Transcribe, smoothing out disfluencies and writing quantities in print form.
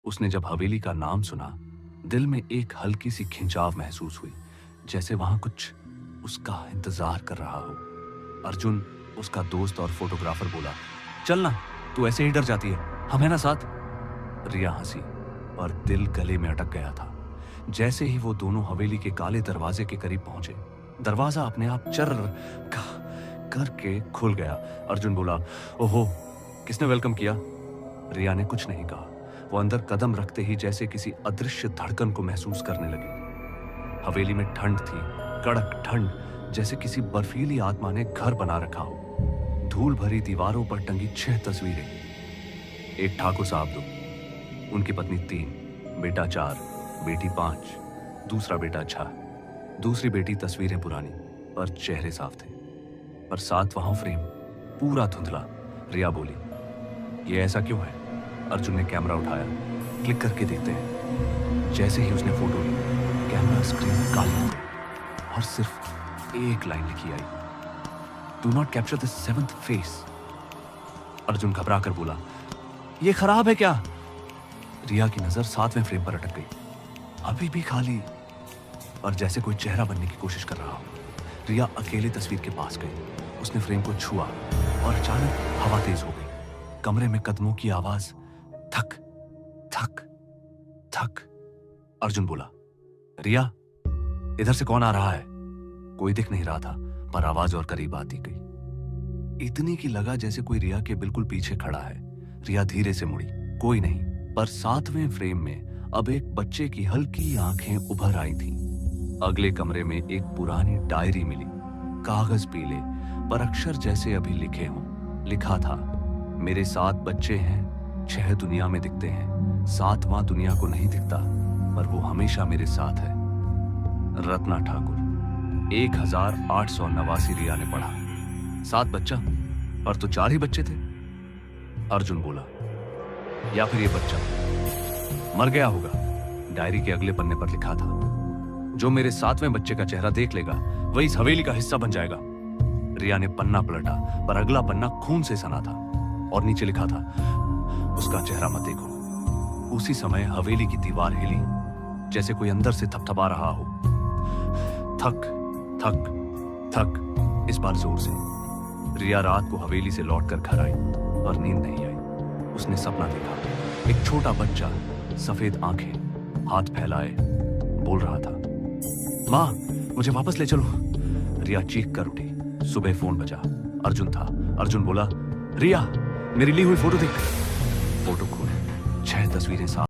उसने जब हवेली का नाम सुना, दिल में एक हल्की सी खिंचाव महसूस हुई, जैसे वहां कुछ उसका इंतजार कर रहा हो। अर्जुन, उसका दोस्त और फोटोग्राफर, बोला, चल ना, तू ऐसे ही डर जाती है, हम है ना साथ। रिया हंसी, पर दिल गले में अटक गया था। जैसे ही वो दोनों हवेली के काले दरवाजे के करीब पहुंचे, दरवाजा अपने आप चर्र करके खुल गया। अर्जुन बोला, ओहो, किसने वेलकम किया? रिया ने कुछ नहीं कहा। वो अंदर कदम रखते ही जैसे किसी अदृश्य धड़कन को महसूस करने लगी। हवेली में ठंड थी, कड़क ठंड, जैसे किसी बर्फीली आत्मा ने घर बना रखा हो। धूल भरी दीवारों पर टंगी 6 तस्वीरें। एक ठाकुर साहब 2, उनकी पत्नी 3, बेटा 4, बेटी 5, दूसरा बेटा 6, दूसरी बेटी तस्वीरें पुरानी, पर चेहरे साफ थे। पर 7वां फ्रेम पूरा धुंधला। रिया बोली, ये ऐसा क्यों है? अर्जुन ने कैमरा उठाया, क्लिक करके देखते हैं। जैसे ही उसने फोटो ली, कैमरा स्क्रीन काली हो गई और सिर्फ एक लाइन लिखी आई, do not capture the 7th face. Arjun घबरा कर बोला, ये खराब है क्या? रिया की नजर 7वें फ्रेम पर अटक गई, अभी भी खाली, और जैसे कोई चेहरा बनने की कोशिश कर रहा हो। रिया अकेले तस्वीर के पास गई, उसने फ्रेम को छुआ और अचानक हवा तेज हो गई। कमरे में कदमों की आवाज, थक थक थक। अर्जुन बोला, रिया, इधर से कौन आ रहा है? कोई दिख नहीं रहा था, पर आवाज और करीब आती गई, इतनी की लगा जैसे कोई रिया के बिल्कुल पीछे खड़ा है। रिया धीरे से मुड़ी, कोई नहीं, पर 7वें फ्रेम में अब एक बच्चे की हल्की आंखें उभर आई थीं। अगले कमरे में एक पुरानी डायरी मिली, कागज पीले, पर अक्षर जैसे अभी लिखे हों। लिखा था, मेरे 7 बच्चे हैं, 6 दुनिया में दिखते हैं, 7वां दुनिया को नहीं दिखता, पर वो हमेशा मेरे साथ है। रत्ना ठाकुर। 1889 रिया ने पढ़ा। 7 बच्चा, पर तो 4 ही बच्चे थे। अर्जुन बोला, या फिर ये बच्चा मर गया होगा। डायरी के अगले पन्ने पर लिखा था, जो मेरे 7वें बच्चे का चेहरा देख लेगा, वही इस हवेली का हिस्सा बन जाएगा। रिया ने पन्ना पलटा, पर अगला पन्ना खून से सना था और नीचे लिखा था, उसका चेहरा मत देखो। उसी समय हवेली की दीवार हिली, जैसे कोई अंदर से थपथपा रहा हो। थक थक थक, इस बार जोर से। रिया रात को हवेली से लौटकर घर आई, पर नींद नहीं आई। उसने सपना देखा, एक छोटा बच्चा, सफेद आंखें, हाथ फैलाए, बोल रहा था, माँ, मुझे वापस ले चलो। रिया चीख कर उठी। सुबह फोन बजा, अर्जुन था। अर्जुन बोला, रिया, मेरी ली हुई फोटो देख। फोटो खोले, 6 तस्वीरें साफ।